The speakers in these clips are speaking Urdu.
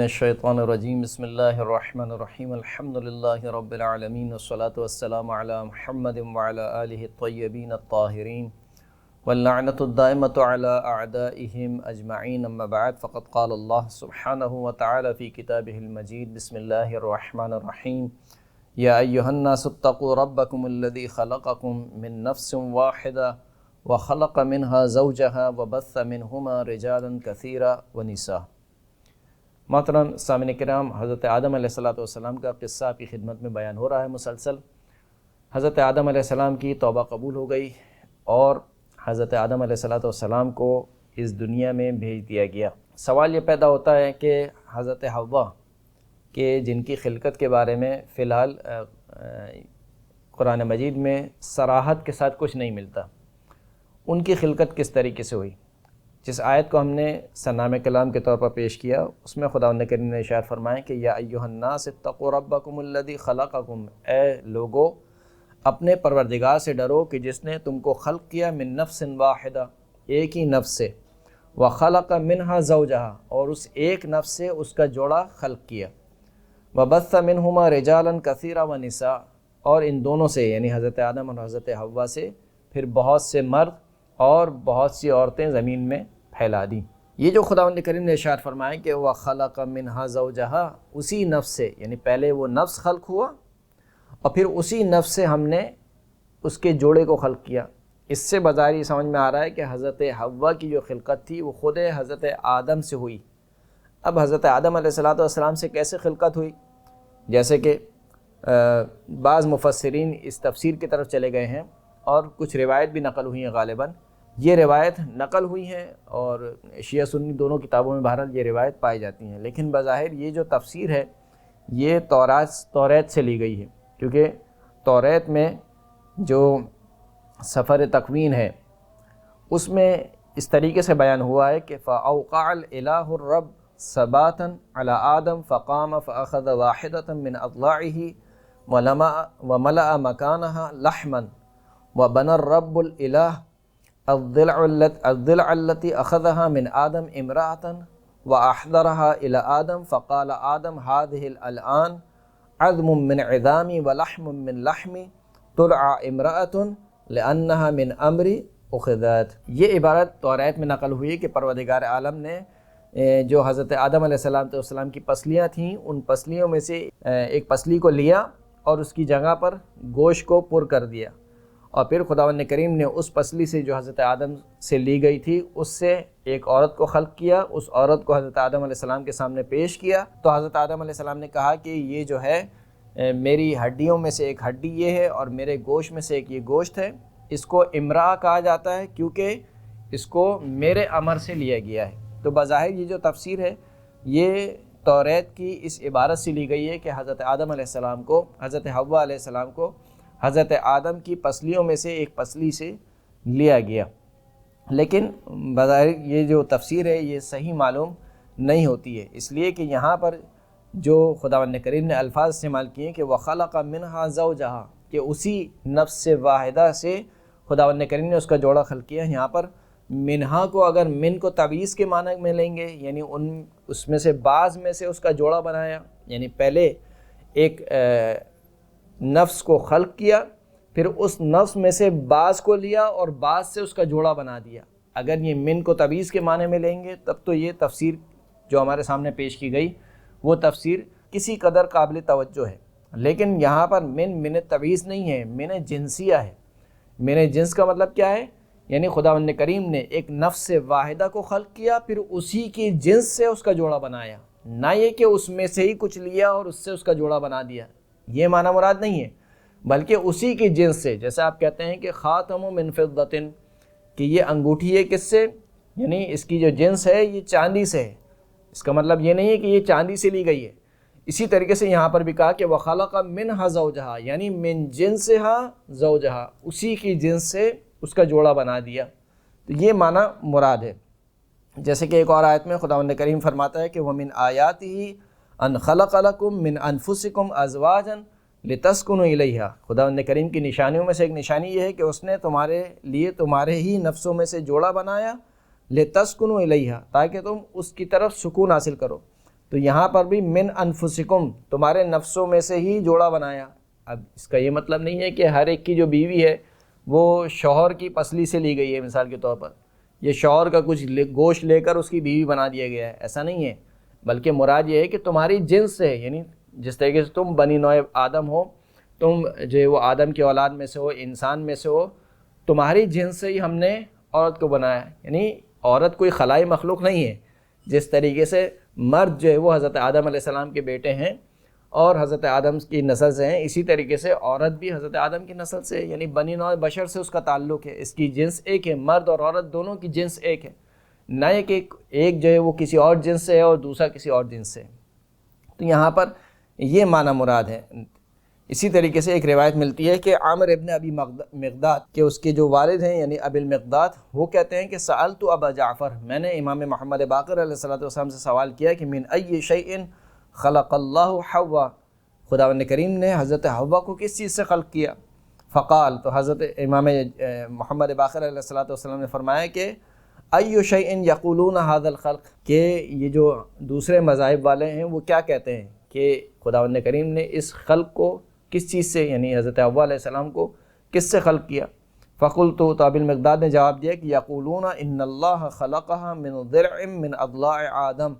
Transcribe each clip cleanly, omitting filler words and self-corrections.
الشیطان الرجیم بسم اللہ الرحمن الرحیم الحمد للہ رب العالمین والصلاة والسلام علی محمد وعلی آلہ الطیبین الطاہرین واللعنۃ الدائمۃ علی اعدائہم اجمعین اما بعد فقد قال اللہ سبحانہ وتعالی فی کتابہ المجید بسم اللہ الرحمن الرحیم یا ایہا الناس اتقوا ربکم الذی خلقکم من نفس واحدہ وخلق منها زوجها وبث منہما رجالا کثیرا ونساء۔ محترم سامعین کرام، حضرت آدم علیہ السلام کا قصہ آپ کی خدمت میں بیان ہو رہا ہے مسلسل۔ حضرت آدم علیہ السلام کی توبہ قبول ہو گئی اور حضرت آدم علیہ السلام کو اس دنیا میں بھیج دیا گیا۔ سوال یہ پیدا ہوتا ہے کہ حضرت حوا کے جن کی خلقت کے بارے میں فی الحال قرآن مجید میں صراحت کے ساتھ کچھ نہیں ملتا، ان کی خلقت کس طریقے سے ہوئی؟ جس آیت کو ہم نے سرنامہ کلام کے طور پر پیش کیا اس میں خداوند کریم نے ارشاد فرمایا کہ یا ایھا الناس اتقوا ربکم الذی خلقکم، اے لوگو اپنے پروردگار سے ڈرو کہ جس نے تم کو خلق کیا من نفس واحدہ، ایک ہی نفس سے، وخلق منها زوجها، اور اس ایک نفس سے اس کا جوڑا خلق کیا، وبث منہما رجالا کثیرا ونساء، اور ان دونوں سے یعنی حضرت آدم اور حضرت حوا سے پھر بہت سے مرد اور بہت سی عورتیں زمین میں پھیلا دیں۔ یہ جو خداوند کریم نے ارشاد فرمایا کہ وَخَلَقَ مِنْهَا زَوْجَهَا، اسی نفس سے، یعنی پہلے وہ نفس خلق ہوا اور پھر اسی نفس سے ہم نے اس کے جوڑے کو خلق کیا۔ اس سے بظاہر یہ سمجھ میں آ رہا ہے کہ حضرت حوا کی جو خلقت تھی وہ خود حضرت آدم سے ہوئی۔ اب حضرت آدم علیہ السلام سے کیسے خلقت ہوئی؟ جیسے کہ بعض مفسرین اس تفسیر کی طرف چلے گئے ہیں اور کچھ روایت بھی نقل ہوئی ہیں، غالباً یہ روایت نقل ہوئی ہیں اور شیعہ سنی دونوں کتابوں میں بہرحال یہ روایت پائی جاتی ہیں، لیکن بظاہر یہ جو تفسیر ہے یہ توریت سے لی گئی ہے، کیونکہ توریت میں جو سفر تکوین ہے اس میں اس طریقے سے بیان ہوا ہے کہ فَأَوْقَعَ الْإِلَٰهُ الرَّبُّ ثَبَاتًا عَلَىٰ آدَمَ فَقَامَ فَأَخَذَ وَاحِدَةً مِّنْ أَضْلَاعِهِ وَمَلَأَ مَكَانَهَا لَحْمًا وَبَنَى الرَّبُّ الْإِلَٰهُ الضلع التي أخذها من آدم امرأة وأحضرها إلى آدم فقال آدم هذه الآن عظم من عظامي ولحم من لحمي ترعى امرأة لأنها من أمري أخذت۔ یہ عبارت توریت میں نقل ہوئی کہ پروردگار عالم نے جو حضرت آدم علیہ السلام کی پسلیاں تھیں ان پسلیوں میں سے ایک پسلی کو لیا اور اس کی جگہ پر گوشت کو پر کر دیا، اور پھر خداوند کریم نے اس پسلی سے جو حضرت آدم سے لی گئی تھی اس سے ایک عورت کو خلق کیا، اس عورت کو حضرت آدم علیہ السلام کے سامنے پیش کیا تو حضرت آدم علیہ السلام نے کہا کہ یہ جو ہے میری ہڈیوں میں سے ایک ہڈی یہ ہے اور میرے گوشت میں سے ایک یہ گوشت ہے، اس کو امرأہ کہا جاتا ہے کیونکہ اس کو میرے امر سے لیا گیا ہے۔ تو بظاہر یہ جو تفسیر ہے یہ توریت کی اس عبارت سے لی گئی ہے کہ حضرت آدم علیہ السلام کو، حضرت حوا علیہ السلام کو حضرت آدم کی پسلیوں میں سے ایک پسلی سے لیا گیا، لیکن بظاہر یہ جو تفسیر ہے یہ صحیح معلوم نہیں ہوتی ہے، اس لیے کہ یہاں پر جو خداوند کریم نے الفاظ استعمال کیے کہ وَخَلَقَ مِنْهَا زَوْجَهَا، کہ اسی نفس سے واحدہ سے خداوند کریم نے اس کا جوڑا خلق کیا۔ یہاں پر منہا کو اگر من کو تبعیض کے معنی میں لیں گے، یعنی اس میں سے بعض میں سے اس کا جوڑا بنایا، یعنی پہلے ایک نفس کو خلق کیا پھر اس نفس میں سے بعض کو لیا اور بعض سے اس کا جوڑا بنا دیا۔ اگر یہ من کو تبعیض کے معنی میں لیں گے تب تو یہ تفسیر جو ہمارے سامنے پیش کی گئی وہ تفسیر کسی قدر قابل توجہ ہے، لیکن یہاں پر من تبعیض نہیں ہے، من جنسیہ ہے۔ من جنس کا مطلب کیا ہے؟ یعنی خداوند کریم نے ایک نفس سے واحدہ کو خلق کیا پھر اسی کی جنس سے اس کا جوڑا بنایا، نہ یہ کہ اس میں سے ہی کچھ لیا اور اس سے اس کا جوڑا بنا دیا، یہ معنی مراد نہیں ہے، بلکہ اسی کی جنس سے، جیسے آپ کہتے ہیں کہ خاتم من فضۃ، کہ یہ انگوٹھی ہے کس سے، یعنی اس کی جو جنس ہے یہ چاندی سے ہے، اس کا مطلب یہ نہیں ہے کہ یہ چاندی سے لی گئی ہے۔ اسی طریقے سے یہاں پر بھی کہا کہ وَخَلَقَ مِنْهَا زَوْجَهَا، یعنی من جنسها زوجها، اسی کی جنس سے اس کا جوڑا بنا دیا، تو یہ معنی مراد ہے۔ جیسے کہ ایک اور آیت میں خداوند کریم فرماتا ہے کہ وَمِنْ آیَاتِهِ أَنْ خَلَقَ لَكُم مِّنْ أَنفُسِكُمْ أَزْوَاجًا لِتَسْكُنُوا إِلَيْهَا، خداوند کریم کی نشانیوں میں سے ایک نشانی یہ ہے کہ اس نے تمہارے لیے تمہارے ہی نفسوں میں سے جوڑا بنایا، لِتَسْكُنُوا إِلَيْهَا، تاکہ تم اس کی طرف سکون حاصل کرو۔ تو یہاں پر بھی من انفسکم، تمہارے نفسوں میں سے ہی جوڑا بنایا۔ اب اس کا یہ مطلب نہیں ہے کہ ہر ایک کی جو بیوی ہے وہ شوہر کی پسلی سے لی گئی ہے، مثال کے طور پر یہ شوہر کا کچھ گوشت لے کر اس کی بیوی بنا دیا گیا ہے، ایسا نہیں ہے، بلکہ مراد یہ ہے کہ تمہاری جنس سے، یعنی جس طریقے سے تم بنی نوع آدم ہو، تم جو ہے وہ آدم کی اولاد میں سے ہو، انسان میں سے ہو، تمہاری جنس سے ہی ہم نے عورت کو بنایا ہے۔ یعنی عورت کوئی خلائی مخلوق نہیں ہے، جس طریقے سے مرد جو ہے وہ حضرت آدم علیہ السلام کے بیٹے ہیں اور حضرت آدم کی نسل سے ہیں، اسی طریقے سے عورت بھی حضرت آدم کی نسل سے ہے، یعنی بنی نوع بشر سے اس کا تعلق ہے، اس کی جنس ایک ہے، مرد اور عورت دونوں کی جنس ایک ہے، نہ یہ کہ ایک جو ہے وہ کسی اور جنس سے ہے اور دوسرا کسی اور جنس سے ہے۔ تو یہاں پر یہ معنی مراد ہے۔ اسی طریقے سے ایک روایت ملتی ہے کہ عامر ابن ابی مقداد کہ اس کے جو والد ہیں یعنی ابی المقداد، وہ کہتے ہیں کہ سألت ابا جعفر، میں نے امام محمد باقر علیہ السلام سے سوال کیا کہ من ای شیء خلق اللہ حوا، خداوند کریم نے حضرت حوا کو کس چیز سے خلق کیا؟ فقال، تو حضرت امام محمد باقر علیہ السلام نے فرمایا کہ ای شیء یقولون ھذا الخلق، کہ یہ جو دوسرے مذاہب والے ہیں وہ کیا کہتے ہیں کہ خداوند کریم نے اس خلق کو کس چیز سے، یعنی حضرت حوا علیہ السلام کو کس سے خلق کیا؟ فقلت، تو ابی المقداد نے جواب دیا کہ یقولون ان اللہ خلقها من ضلع من اضلاع آدم،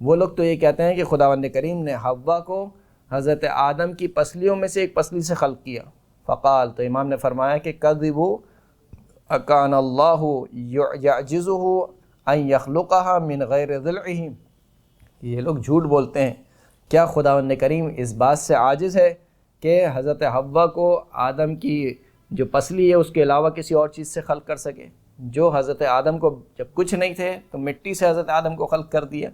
وہ لوگ تو یہ کہتے ہیں کہ خداوند کریم نے حوا کو حضرت آدم کی پسلیوں میں سے ایک پسلی سے خلق کیا۔ فقال، تو امام نے فرمایا کہ کذبوا، اکان اللہ یعجزہ ان یخلقها من غیر ضلعہ، یہ لوگ جھوٹ بولتے ہیں، کیا خداوند کریم اس بات سے عاجز ہے کہ حضرت حوا کو آدم کی جو پسلی ہے اس کے علاوہ کسی اور چیز سے خلق کر سکے؟ جو حضرت آدم کو جب کچھ نہیں تھے تو مٹی سے حضرت آدم کو خلق کر دیا،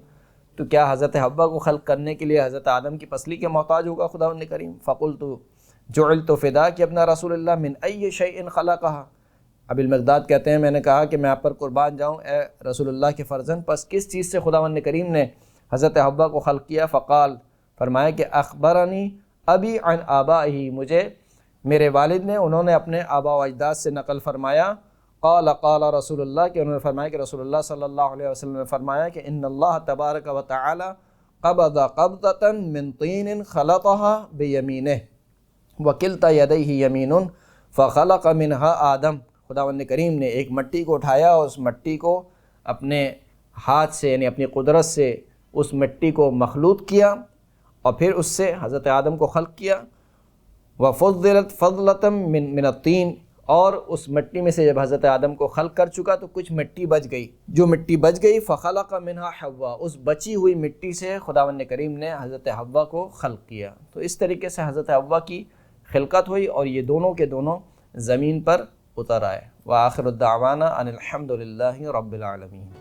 تو کیا حضرت حوا کو خلق کرنے کے لیے حضرت آدم کی پسلی کے محتاج ہوگا خداوند کریم؟ فقلت جعلت فداک ابن رسول اللہ من ای شیء خلقها، ابی المقداد کہتے ہیں میں نے کہا کہ میں آپ پر قربان جاؤں اے رسول اللہ کے فرزند، پس کس چیز سے خداوند کریم نے حضرت حوا کو خلق کیا؟ فقال، فرمایا کہ اخبرنی ابی عن آبائہ، مجھے میرے والد نے، انہوں نے اپنے آباء و اجداد سے نقل فرمایا، قال قال رسول اللہ، کہ انہوں نے فرمایا کہ رسول اللہ صلی اللہ علیہ وسلم نے فرمایا کہ ان اللہ تبارک و تعالی قبض قبضۃ من طین خلطها بیمینہ وکلتا یدیہ یمین فخلق منها آدم، خداوند کریم نے ایک مٹی کو اٹھایا اور اس مٹی کو اپنے ہاتھ سے یعنی اپنی قدرت سے اس مٹی کو مخلوط کیا اور پھر اس سے حضرت آدم کو خلق کیا۔ وفضلت فضلۃ من الطین، اور اس مٹی میں سے جب حضرت آدم کو خلق کر چکا تو کچھ مٹی بچ گئی، جو مٹی بچ گئی فخلق منها حوا، اس بچی ہوئی مٹی سے خداوند کریم نے حضرت حوا کو خلق کیا۔ تو اس طریقے سے حضرت حوا کی خلقت ہوئی اور یہ دونوں کے دونوں زمین پر اتر آئے۔ وآخر الدعوانا ان الحمد للہ رب العالمین۔